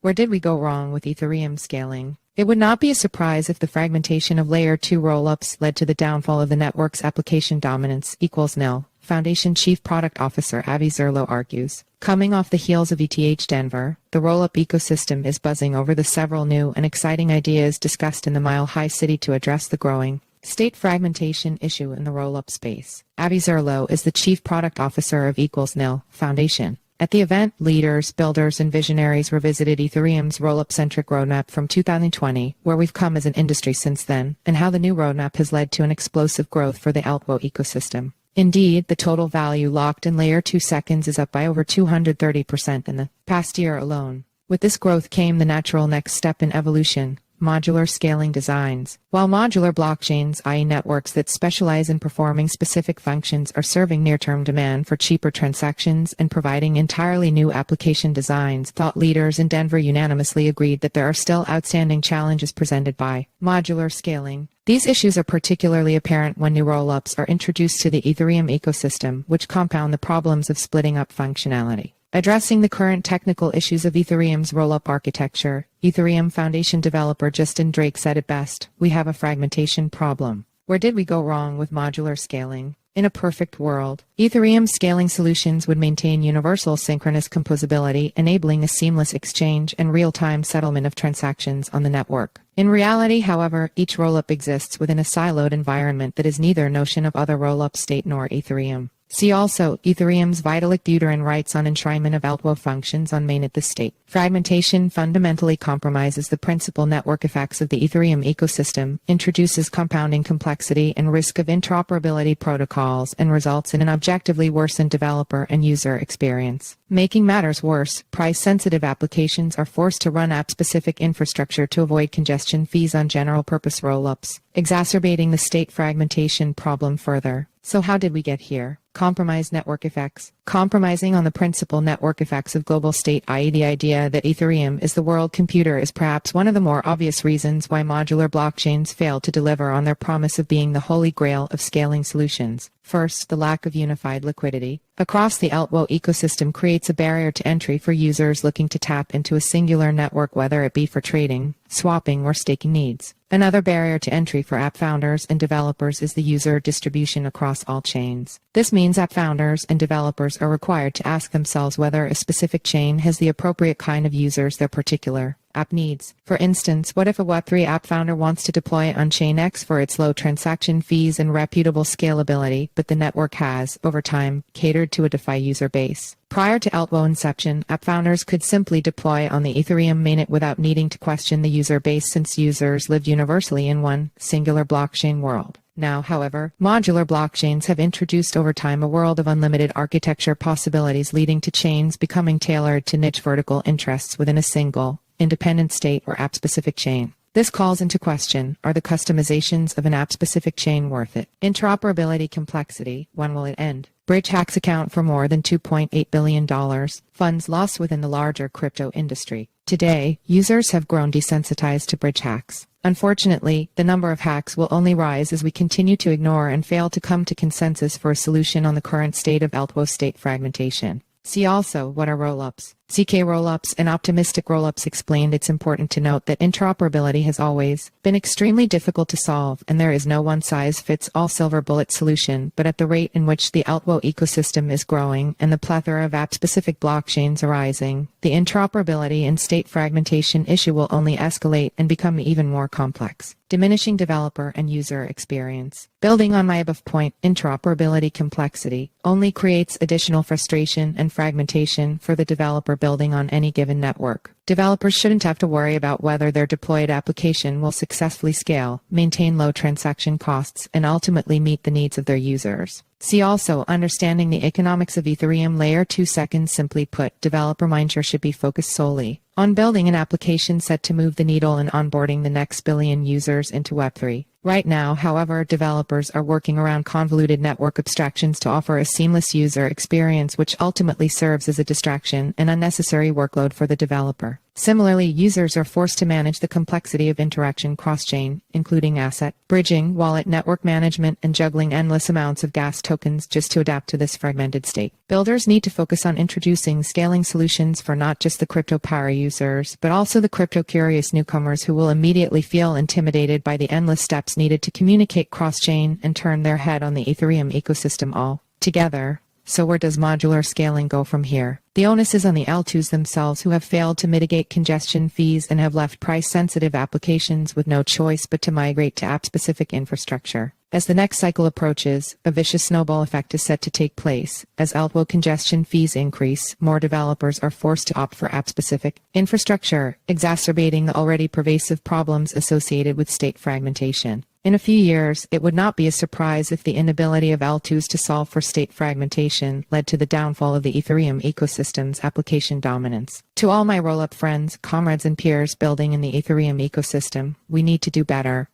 Where did we go wrong with Ethereum scaling? It would not be a surprise if the fragmentation of Layer 2 rollups led to the downfall of the network's application dominance equals nil, Foundation Chief Product Officer Avi Zurlo argues. Coming off the heels of ETH Denver, the rollup ecosystem is buzzing over the several new and exciting ideas discussed in the Mile High City to address the growing state fragmentation issue in the rollup space. Avi Zurlo is the Chief Product Officer of equals nil Foundation. At the event, leaders, builders, and visionaries revisited Ethereum's rollup-centric roadmap from 2020, where we've come as an industry since then, and how the new roadmap has led to an explosive growth for the Alto ecosystem. Indeed, the total value locked in Layer 2 seconds is up by over 230% in the past year alone. With this growth came the natural next step in evolution: modular scaling designs. While modular blockchains, i.e. networks that specialize in performing specific functions, are serving near-term demand for cheaper transactions and providing entirely new application designs, thought leaders in Denver unanimously agreed that there are still outstanding challenges presented by modular scaling. These issues are particularly apparent when new rollups are introduced to the Ethereum ecosystem, which compound the problems of splitting up functionality. Addressing the current technical issues of Ethereum's rollup architecture, Ethereum Foundation developer Justin Drake said it best: "We have a fragmentation problem." Where did we go wrong with modular scaling? In a perfect world, Ethereum scaling solutions would maintain universal synchronous composability, enabling a seamless exchange and real-time settlement of transactions on the network. In reality, however, each rollup exists within a siloed environment that is neither notion of other rollup state nor Ethereum. See also, Ethereum's Vitalik Buterin rights on enshrinement of Alto functions on mainnet. The state fragmentation fundamentally compromises the principal network effects of the Ethereum ecosystem, introduces compounding complexity and risk of interoperability protocols, and results in an objectively worsened developer and user experience. Making matters worse, price-sensitive applications are forced to run app-specific infrastructure to avoid congestion fees on general-purpose rollups, exacerbating the state fragmentation problem further. So how did we get here? Compromised network effects. Compromising on the principal network effects of global state, i.e. the idea that Ethereum is the world computer, is perhaps one of the more obvious reasons why modular blockchains fail to deliver on their promise of being the holy grail of scaling solutions. First, the lack of unified liquidity across the Alto ecosystem creates a barrier to entry for users looking to tap into a singular network, whether it be for trading, swapping, or staking needs. Another barrier to entry for app founders and developers is the user distribution across all chains. This means app founders and developers are required to ask themselves whether a specific chain has the appropriate kind of users their particular app needs. For instance, what if a Web3 app founder wants to deploy on Chain X for its low transaction fees and reputable scalability, but the network has, over time, catered to a DeFi user base? Prior to Alto inception, app founders could simply deploy on the Ethereum mainnet without needing to question the user base, since users lived universally in one singular blockchain world. Now, however, modular blockchains have introduced over time a world of unlimited architecture possibilities, leading to chains becoming tailored to niche vertical interests within a single, independent state or app-specific chain. This calls into question, are the customizations of an app-specific chain worth it? Interoperability complexity, when will it end? Bridge hacks account for more than $2.8 billion, funds lost within the larger crypto industry. Today, users have grown desensitized to bridge hacks. Unfortunately, the number of hacks will only rise as we continue to ignore and fail to come to consensus for a solution on the current state of Alto state fragmentation. See also, what are rollups? CK Rollups and Optimistic Rollups explained. It's important to note that interoperability has always been extremely difficult to solve, and there is no one-size-fits-all silver bullet solution, but at the rate in which the Alto ecosystem is growing and the plethora of app-specific blockchains arising, the interoperability and state fragmentation issue will only escalate and become even more complex, diminishing developer and user experience. Building on my above point, interoperability complexity only creates additional frustration and fragmentation for the developer building on any given network. Developers shouldn't have to worry about whether their deployed application will successfully scale, maintain low transaction costs, and ultimately meet the needs of their users. See also, understanding the economics of Ethereum Layer 2 seconds. Simply put, developer mindshare should be focused solely on building an application set to move the needle and onboarding the next billion users into Web3. Right now, however, developers are working around convoluted network abstractions to offer a seamless user experience, which ultimately serves as a distraction and unnecessary workload for the developer. Similarly, users are forced to manage the complexity of interaction cross-chain, including asset bridging, wallet network management, and juggling endless amounts of gas tokens just to adapt to this fragmented state. Builders need to focus on introducing scaling solutions for not just the crypto power users, but also the crypto-curious newcomers who will immediately feel intimidated by the endless steps needed to communicate cross-chain and turn their head on the Ethereum ecosystem all together. So where does modular scaling go from here? The onus is on the L2s themselves, who have failed to mitigate congestion fees and have left price-sensitive applications with no choice but to migrate to app-specific infrastructure. As the next cycle approaches, a vicious snowball effect is set to take place. As L2 congestion fees increase, more developers are forced to opt for app-specific infrastructure, exacerbating the already pervasive problems associated with state fragmentation. In a few years, it would not be a surprise if the inability of L2s to solve for state fragmentation led to the downfall of the Ethereum ecosystem's application dominance. To all my rollup friends, comrades, and peers building in the Ethereum ecosystem, we need to do better.